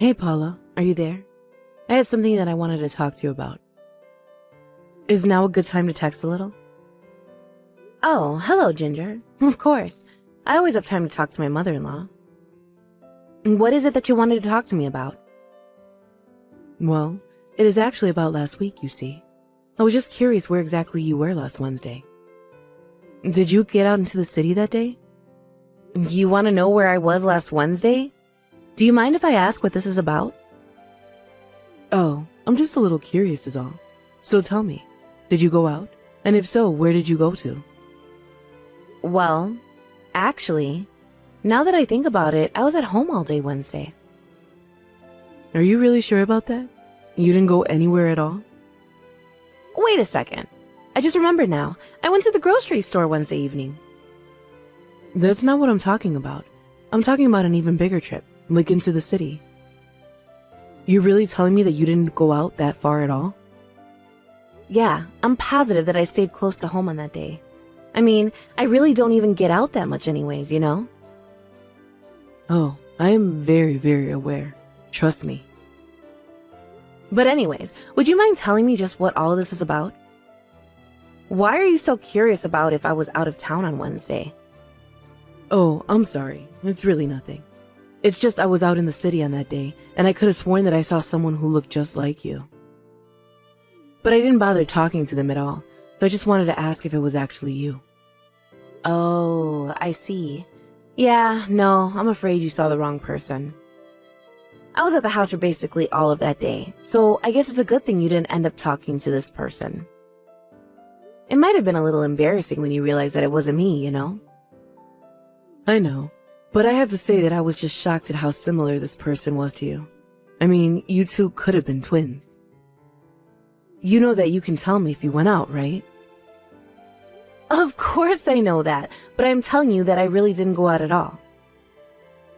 Hey Paula, are you there? I had something that I wanted to talk to you about. Is now a good time to text a little? Oh, hello, Ginger. Of course. I always have time to talk to my mother-in-law. What is it that you wanted to talk to me about? Well, it is actually about last week, you see. I was just curious where exactly you were last Wednesday. Did you get out into the city that day? You want to know where I was last Wednesday? Do you mind if I ask what this is about? Oh, I'm just a little curious is all. So tell me, did you go out? And if so, where did you go to? Well, actually, now that I think about it, I was at home all day Wednesday. Are you really sure about that? You didn't go anywhere at all? Wait a second. I just remembered now. I went to the grocery store Wednesday evening. That's not what I'm talking about. I'm talking about an even bigger trip, like into the city. You really telling me that you didn't go out that far at all? Yeah, I'm positive that I stayed close to home on that day. I mean, I really don't even get out that much anyways, you know? Oh, I am very, very aware. Trust me. But anyways, would you mind telling me just what all of this is about? Why are you so curious about if I was out of town on Wednesday? Oh, I'm sorry. It's really nothing. It's just I was out in the city on that day, and I could have sworn that I saw someone who looked just like you. But I didn't bother talking to them at all, so I just wanted to ask if it was actually you. Oh, I see. Yeah, no, I'm afraid you saw the wrong person. I was at the house for basically all of that day, so I guess it's a good thing you didn't end up talking to this person. It might have been a little embarrassing when you realized that it wasn't me, you know? I know, but I have to say that I was just shocked at how similar this person was to you. I mean, you two could have been twins. You know that you can tell me if you went out, right? Of course I know that, but I'm telling you that I really didn't go out at all.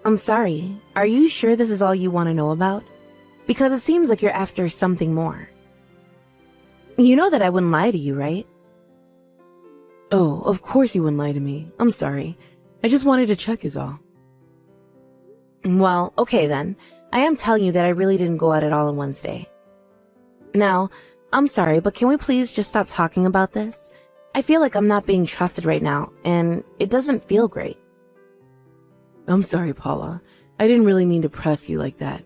I'm sorry, are you sure this is all you want to know about? Because it seems like you're after something more. You know that I wouldn't lie to you, right? Oh, of course you wouldn't lie to me. I'm sorry. I just wanted to check is all. Well, okay then. I am telling you that I really didn't go out at all on Wednesday. Now, I'm sorry, but can we please just stop talking about this? I feel like I'm not being trusted right now, and it doesn't feel great. I'm sorry, Paula. I didn't really mean to press you like that.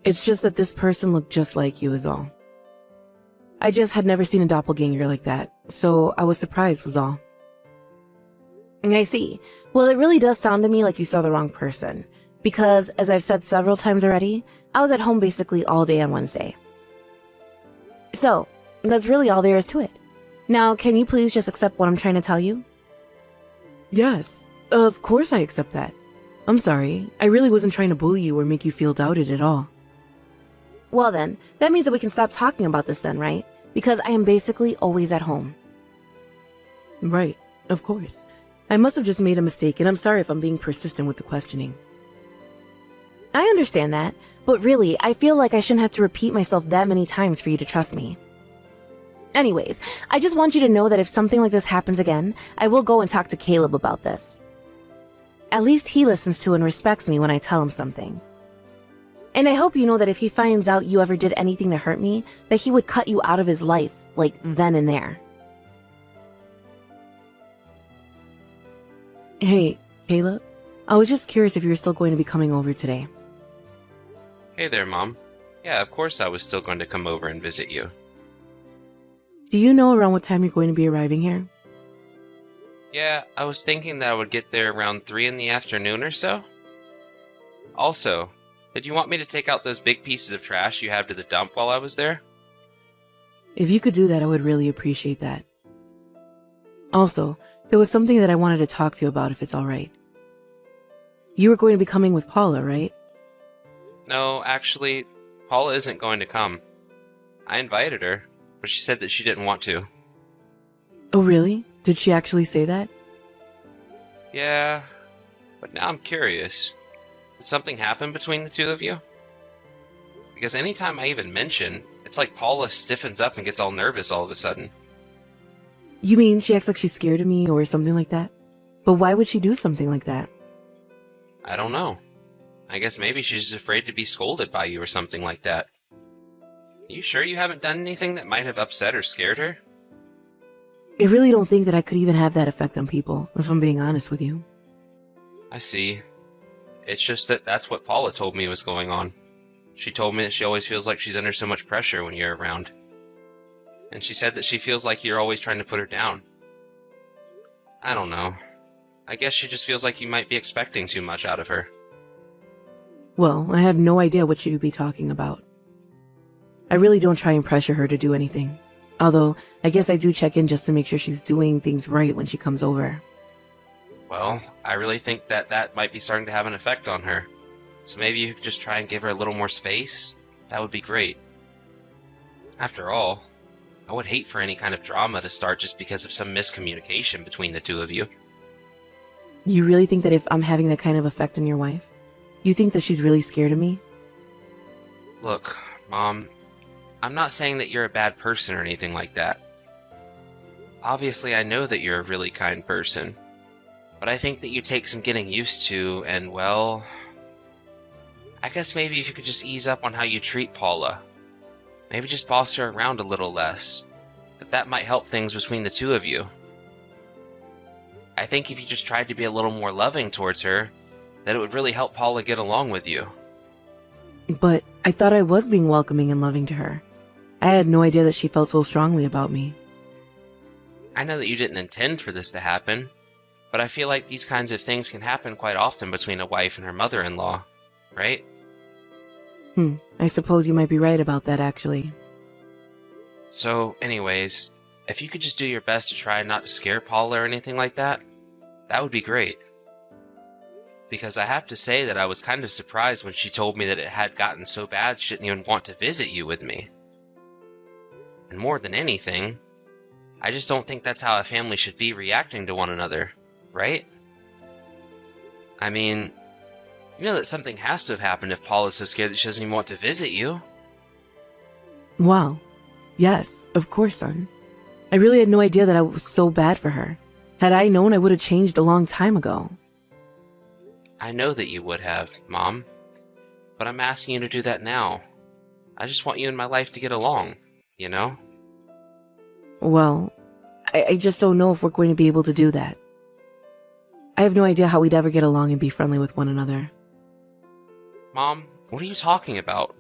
It's just that this person looked just like you is all. I just had never seen a doppelganger like that, so I was surprised was all. I see. Well, it really does sound to me like you saw the wrong person, because, as I've said several times already, I was at home basically all day on Wednesday. So, that's really all there is to it. Now, can you please just accept what I'm trying to tell you? Yes, of course I accept that. I'm sorry, I really wasn't trying to bully you or make you feel doubted at all. Well then, that means that we can stop talking about this then, right? Because I am basically always at home. Right, of course. I must have just made a mistake, and I'm sorry if I'm being persistent with the questioning. I understand that, but really, I feel like I shouldn't have to repeat myself that many times for you to trust me. Anyways, I just want you to know that if something like this happens again, I will go and talk to Caleb about this. At least he listens to and respects me when I tell him something. And I hope you know that if he finds out you ever did anything to hurt me, that he would cut you out of his life, like then and there. Hey, Caleb, I was just curious if you were still going to be coming over today. Hey there, Mom. Yeah, of course I was still going to come over and visit you. Do you know around what time you're going to be arriving here? Yeah, I was thinking that I would get there around 3 in the afternoon or so. Also, did you want me to take out those big pieces of trash you have to the dump while I was there? If you could do that, I would really appreciate that. Also, there was something that I wanted to talk to you about if it's alright. You were going to be coming with Paula, right? No, actually, Paula isn't going to come. I invited her, but she said that she didn't want to. Oh really? Did she actually say that? Yeah, but now I'm curious. Did something happen between the two of you? Because anytime I even mention, it's like Paula stiffens up and gets all nervous all of a sudden. You mean she acts like she's scared of me or something like that? But why would she do something like that? I don't know. I guess maybe she's just afraid to be scolded by you or something like that. Are you sure you haven't done anything that might have upset or scared her? I really don't think that I could even have that effect on people, if I'm being honest with you. I see. It's just that that's what Paula told me was going on. She told me that she always feels like she's under so much pressure when you're around. And she said that she feels like you're always trying to put her down. I don't know. I guess she just feels like you might be expecting too much out of her. Well, I have no idea what you'd be talking about. I really don't try and pressure her to do anything. Although, I guess I do check in just to make sure she's doing things right when she comes over. Well, I really think that might be starting to have an effect on her. So maybe you could just try and give her a little more space? That would be great. After all, I would hate for any kind of drama to start just because of some miscommunication between the two of you. You really think that if I'm having that kind of effect on your wife, you think that she's really scared of me? Look, Mom, I'm not saying that you're a bad person or anything like that. Obviously, I know that you're a really kind person. But I think that you take some getting used to, and well, I guess maybe if you could just ease up on how you treat Paula. Maybe just boss her around a little less. That might help things between the two of you. I think if you just tried to be a little more loving towards her, that it would really help Paula get along with you. But I thought I was being welcoming and loving to her. I had no idea that she felt so strongly about me. I know that you didn't intend for this to happen, but I feel like these kinds of things can happen quite often between a wife and her mother-in-law, right? I suppose you might be right about that, actually. So, anyways, if you could just do your best to try not to scare Paula or anything like that, that would be great. Because I have to say that I was kind of surprised when she told me that it had gotten so bad she didn't even want to visit you with me. And more than anything, I just don't think that's how a family should be reacting to one another, right? I mean, you know that something has to have happened if Paula's so scared that she doesn't even want to visit you. Wow. Yes, of course, son. I really had no idea that I was so bad for her. Had I known, I would have changed a long time ago. I know that you would have, Mom. But I'm asking you to do that now. I just want you and my life to get along, you know? Well, I just don't know if we're going to be able to do that. I have no idea how we'd ever get along and be friendly with one another. Mom, what are you talking about?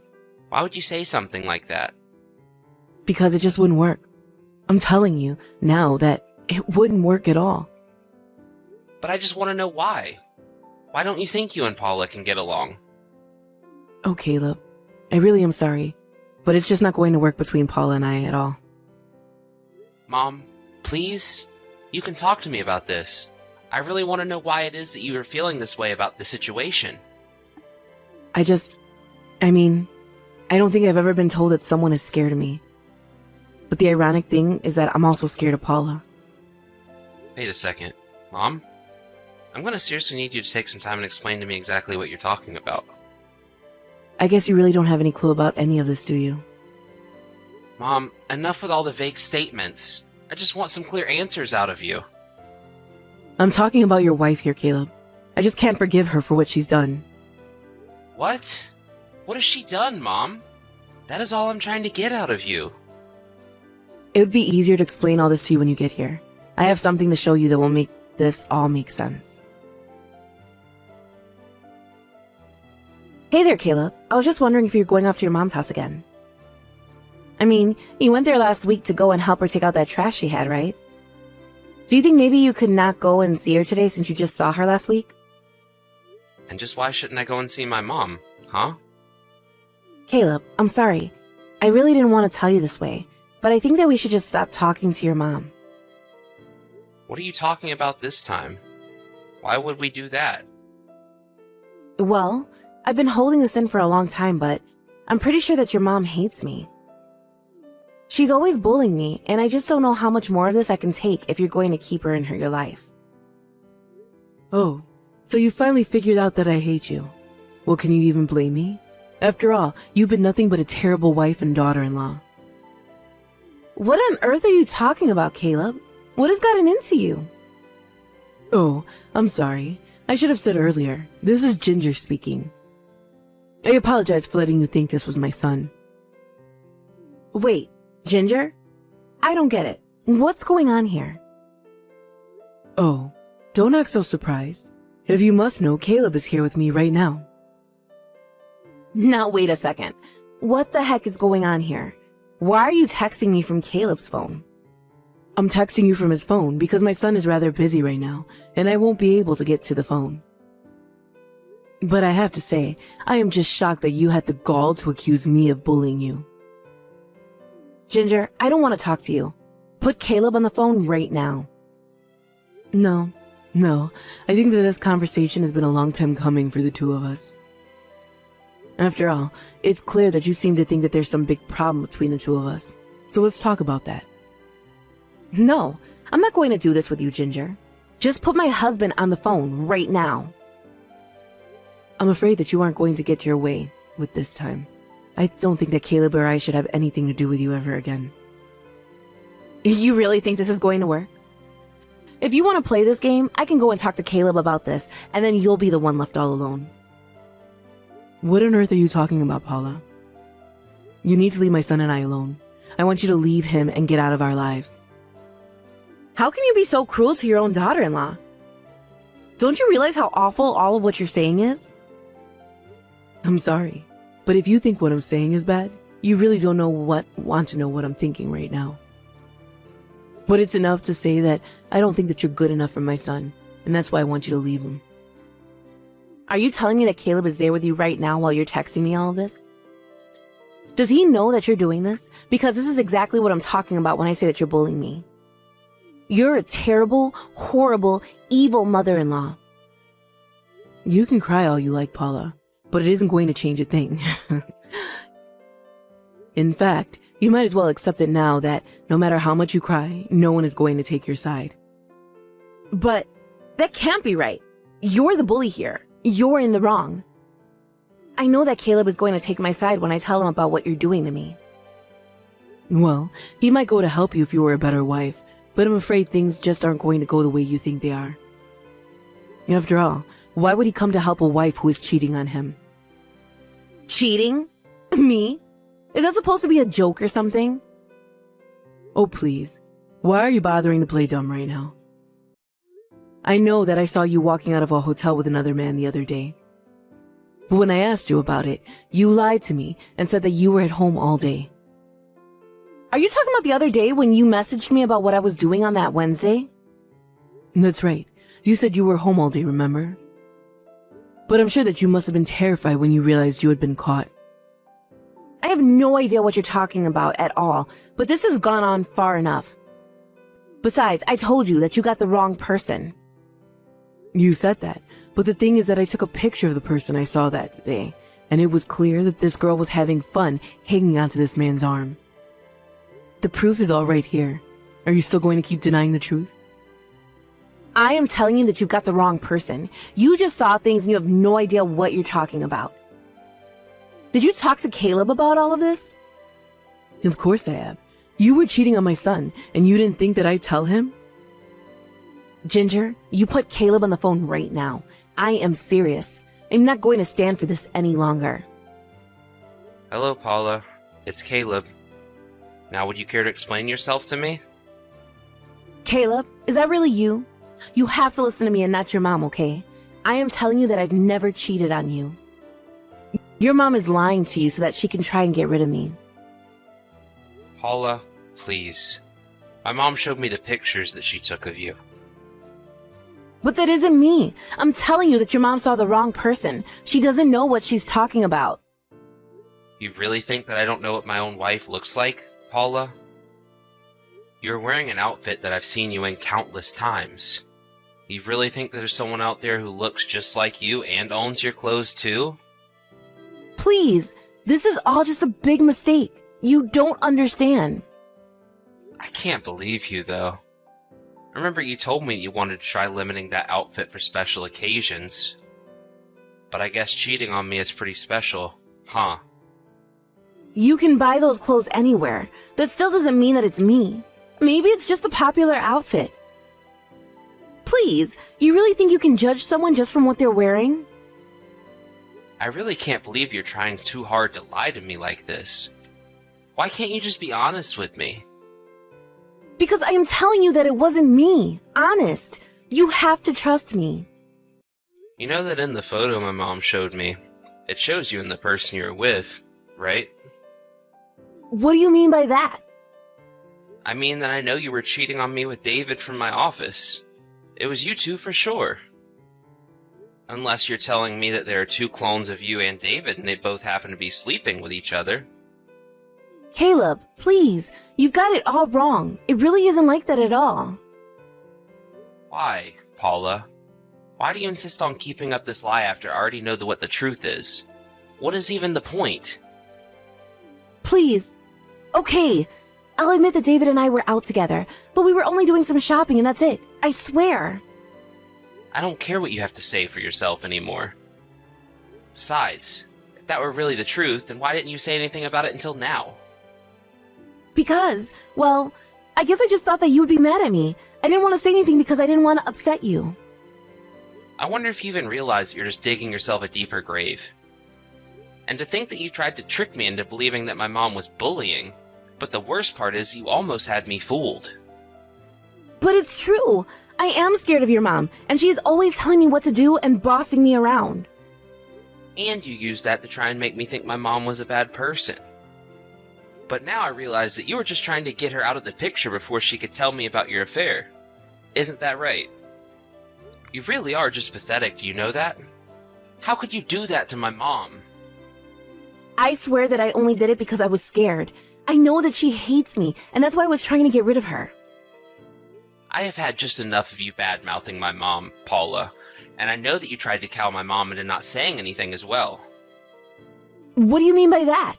Why would you say something like that? Because it just wouldn't work. I'm telling you now that it wouldn't work at all. But I just want to know why. Why don't you think you and Paula can get along? Oh, Caleb, I really am sorry, but it's just not going to work between Paula and I at all. Mom, please? You can talk to me about this. I really want to know why it is that you are feeling this way about the situation. I don't think I've ever been told that someone is scared of me. But the ironic thing is that I'm also scared of Paula. Wait a second. Mom? I'm going to seriously need you to take some time and explain to me exactly what you're talking about. I guess you really don't have any clue about any of this, do you? Mom, enough with all the vague statements. I just want some clear answers out of you. I'm talking about your wife here, Caleb. I just can't forgive her for what she's done. What? What has she done, Mom? That is all I'm trying to get out of you. It would be easier to explain all this to you when you get here. I have something to show you that will make this all make sense. Hey there, Caleb. I was just wondering if you're going off to your mom's house again. I mean, you went there last week to go and help her take out that trash she had, right? Do you think maybe you could not go and see her today since you just saw her last week? And just why shouldn't I go and see my mom, huh? Caleb, I'm sorry. I really didn't want to tell you this way, but I think that we should just stop talking to your mom. What are you talking about this time? Why would we do that? Well, I've been holding this in for a long time, but I'm pretty sure that your mom hates me. She's always bullying me, and I just don't know how much more of this I can take if you're going to keep her in your life. Oh, so you finally figured out that I hate you. Well, can you even blame me? After all, you've been nothing but a terrible wife and daughter-in-law. What on earth are you talking about, Caleb? What has gotten into you? Oh, I'm sorry. I should have said earlier. This is Ginger speaking. I apologize for letting you think this was my son. Wait, Ginger? I don't get it. What's going on here? Oh, don't act so surprised. If you must know, Caleb is here with me right now. Now wait a second. What the heck is going on here? Why are you texting me from Caleb's phone? I'm texting you from his phone because my son is rather busy right now, and I won't be able to get to the phone. But I have to say, I am just shocked that you had the gall to accuse me of bullying you. Ginger, I don't want to talk to you. Put Caleb on the phone right now. No. I think that this conversation has been a long time coming for the two of us. After all, it's clear that you seem to think that there's some big problem between the two of us. So let's talk about that. No, I'm not going to do this with you, Ginger. Just put my husband on the phone right now. I'm afraid that you aren't going to get your way with this time. I don't think that Caleb or I should have anything to do with you ever again. You really think this is going to work? If you want to play this game, I can go and talk to Caleb about this, and then you'll be the one left all alone. What on earth are you talking about, Paula? You need to leave my son and I alone. I want you to leave him and get out of our lives. How can you be so cruel to your own daughter-in-law? Don't you realize how awful all of what you're saying is? I'm sorry, but if you think what I'm saying is bad, you really don't want to know what I'm thinking right now. But it's enough to say that I don't think that you're good enough for my son, and that's why I want you to leave him. Are you telling me that Caleb is there with you right now while you're texting me all of this? Does he know that you're doing this? Because this is exactly what I'm talking about when I say that you're bullying me. You're a terrible, horrible, evil mother-in-law. You can cry all you like, Paula, but it isn't going to change a thing. In fact, you might as well accept it now that no matter how much you cry, no one is going to take your side. But that can't be right. You're the bully here. You're in the wrong. I know that Caleb is going to take my side when I tell him about what you're doing to me. Well, he might go to help you if you were a better wife, but I'm afraid things just aren't going to go the way you think they are. After all, why would he come to help a wife who is cheating on him? Cheating? Me? Is that supposed to be a joke or something? Oh, please. Why are you bothering to play dumb right now? I know that I saw you walking out of a hotel with another man the other day. But when I asked you about it, you lied to me and said that you were at home all day. Are you talking about the other day when you messaged me about what I was doing on that Wednesday? That's right. You said you were home all day, remember? But I'm sure that you must have been terrified when you realized you had been caught. I have no idea what you're talking about at all, but this has gone on far enough. Besides, I told you that you got the wrong person. You said that, but the thing is that I took a picture of the person I saw that day, and it was clear that this girl was having fun hanging onto this man's arm. The proof is all right here. Are you still going to keep denying the truth? I am telling you that you've got the wrong person. You just saw things and you have no idea what you're talking about. Did you talk to Caleb about all of this? Of course I have. You were cheating on my son, and you didn't think that I'd tell him? Ginger, you put Caleb on the phone right now. I am serious. I'm not going to stand for this any longer. Hello, Paula. It's Caleb. Now, would you care to explain yourself to me? Caleb, is that really you? You have to listen to me and not your mom, okay? I am telling you that I've never cheated on you. Your mom is lying to you so that she can try and get rid of me. Paula, please. My mom showed me the pictures that she took of you. But that isn't me. I'm telling you that your mom saw the wrong person. She doesn't know what she's talking about. You really think that I don't know what my own wife looks like, Paula? You're wearing an outfit that I've seen you in countless times. You really think that there's someone out there who looks just like you and owns your clothes too? Please, this is all just a big mistake. You don't understand. I can't believe you, though. Remember you told me you wanted to try limiting that outfit for special occasions. But I guess cheating on me is pretty special, huh? You can buy those clothes anywhere. That still doesn't mean that it's me. Maybe it's just a popular outfit. Please, you really think you can judge someone just from what they're wearing? I really can't believe you're trying too hard to lie to me like this. Why can't you just be honest with me? Because I am telling you that it wasn't me. Honest. You have to trust me. You know that in the photo my mom showed me, it shows you and the person you're with, right? What do you mean by that? I mean that I know you were cheating on me with David from my office. It was you two for sure. Unless you're telling me that there are two clones of you and David and they both happen to be sleeping with each other. Caleb, please. You've got it all wrong. It really isn't like that at all. Why, Paula? Why do you insist on keeping up this lie after I already know what the truth is? What is even the point? Please. Okay. I'll admit that David and I were out together, but we were only doing some shopping and that's it. I swear. I don't care what you have to say for yourself anymore. Besides, if that were really the truth, then why didn't you say anything about it until now? Because, well, I guess I just thought that you would be mad at me. I didn't want to say anything because I didn't want to upset you. I wonder if you even realize that you're just digging yourself a deeper grave. And to think that you tried to trick me into believing that my mom was bullying. But the worst part is you almost had me fooled. But it's true. I am scared of your mom, and she is always telling me what to do and bossing me around. And you used that to try and make me think my mom was a bad person. But now I realize that you were just trying to get her out of the picture before she could tell me about your affair. Isn't that right? You really are just pathetic, do you know that? How could you do that to my mom? I swear that I only did it because I was scared. I know that she hates me, and that's why I was trying to get rid of her. I have had just enough of you bad-mouthing my mom, Paula, and I know that you tried to cow my mom into not saying anything as well. What do you mean by that?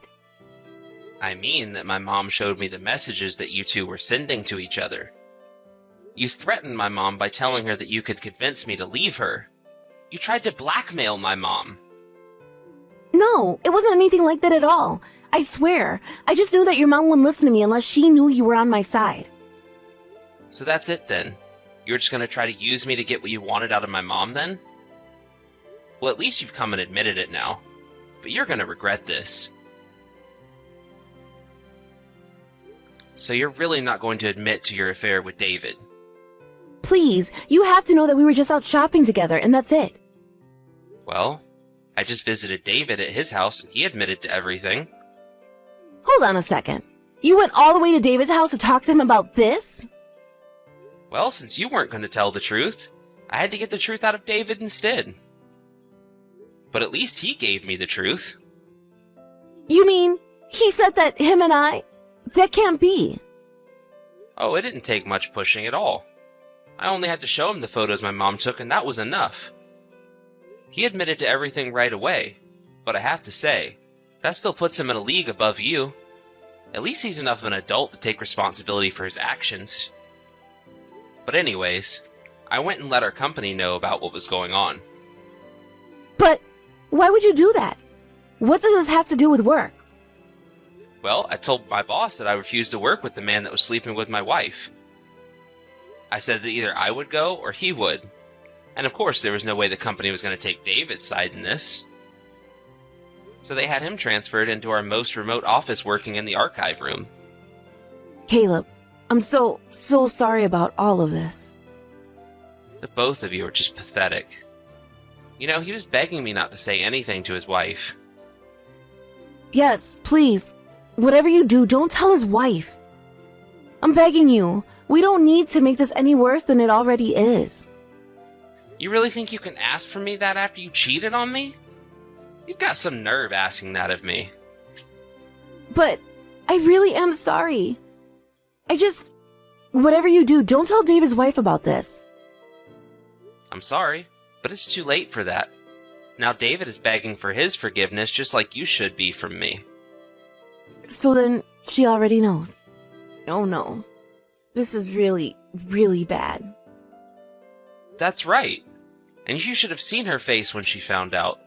I mean that my mom showed me the messages that you two were sending to each other. You threatened my mom by telling her that you could convince me to leave her. You tried to blackmail my mom. No, it wasn't anything like that at all. I swear. I just knew that your mom wouldn't listen to me unless she knew you were on my side. So that's it then? You're just going to try to use me to get what you wanted out of my mom then? Well, at least you've come and admitted it now. But you're going to regret this. So you're really not going to admit to your affair with David? Please, you have to know that we were just out shopping together, and that's it. Well, I just visited David at his house and he admitted to everything. Hold on a second. You went all the way to David's house to talk to him about this? Well, since you weren't going to tell the truth, I had to get the truth out of David instead. But at least he gave me the truth. You mean, he said that him and I? That can't be. Oh, it didn't take much pushing at all. I only had to show him the photos my mom took and that was enough. He admitted to everything right away, but I have to say, that still puts him in a league above you. At least he's enough of an adult to take responsibility for his actions. But anyways, I went and let our company know about what was going on. But why would you do that? What does this have to do with work? Well, I told my boss that I refused to work with the man that was sleeping with my wife. I said that either I would go or he would. And of course, there was no way the company was going to take David's side in this. So they had him transferred into our most remote office working in the archive room. Caleb, I'm so sorry about all of this. The both of you are just pathetic. You know, he was begging me not to say anything to his wife. Yes, please. Whatever you do, don't tell his wife. I'm begging you. We don't need to make this any worse than it already is. You really think you can ask for me that after you cheated on me? You've got some nerve asking that of me. But I really am sorry. Whatever you do, don't tell David's wife about this. I'm sorry, but it's too late for that. Now David is begging for his forgiveness just like you should be from me. So then, she already knows. Oh no. This is really, really bad. That's right. And you should have seen her face when she found out.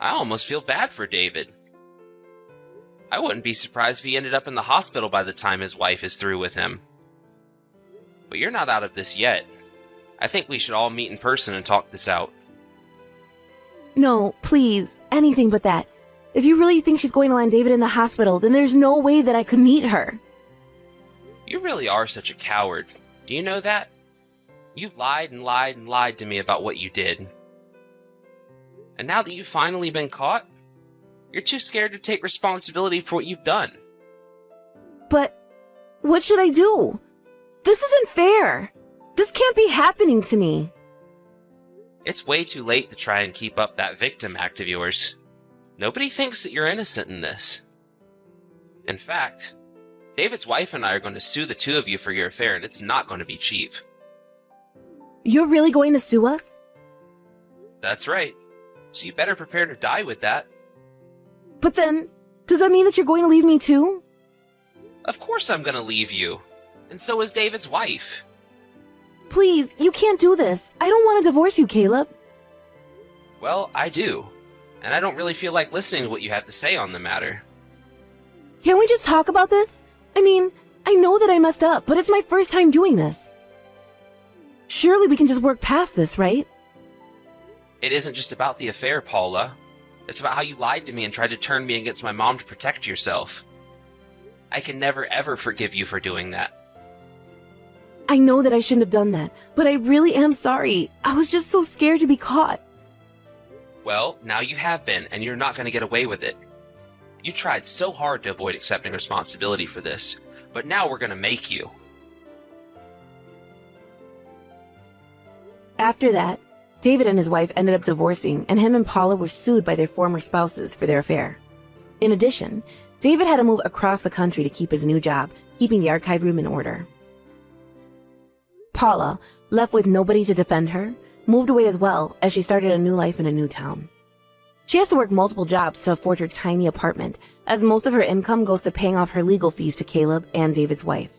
I almost feel bad for David. I wouldn't be surprised if he ended up in the hospital by the time his wife is through with him. But you're not out of this yet. I think we should all meet in person and talk this out. No, please, anything but that. If you really think she's going to land David in the hospital, then there's no way that I could meet her. You really are such a coward. Do you know that? You lied and lied and lied to me about what you did. And now that you've finally been caught, you're too scared to take responsibility for what you've done. But what should I do? This isn't fair. This can't be happening to me. It's way too late to try and keep up that victim act of yours. Nobody thinks that you're innocent in this. In fact, David's wife and I are going to sue the two of you for your affair, and it's not going to be cheap. You're really going to sue us? That's right. So you better prepare to die with that. But then, does that mean that you're going to leave me too? Of course I'm going to leave you. And so is David's wife. Please, you can't do this. I don't want to divorce you, Caleb. Well, I do. And I don't really feel like listening to what you have to say on the matter. Can't we just talk about this? I mean, I know that I messed up, but it's my first time doing this. Surely we can just work past this, right? It isn't just about the affair, Paula. It's about how you lied to me and tried to turn me against my mom to protect yourself. I can never ever forgive you for doing that. I know that I shouldn't have done that, but I really am sorry. I was just so scared to be caught. Well, now you have been, and you're not going to get away with it. You tried so hard to avoid accepting responsibility for this, but now we're going to make you. After that, David and his wife ended up divorcing, and him and Paula were sued by their former spouses for their affair. In addition, David had to move across the country to keep his new job, keeping the archive room in order. Paula, left with nobody to defend her, moved away as well as she started a new life in a new town. She has to work multiple jobs to afford her tiny apartment, as most of her income goes to paying off her legal fees to Caleb and David's wife.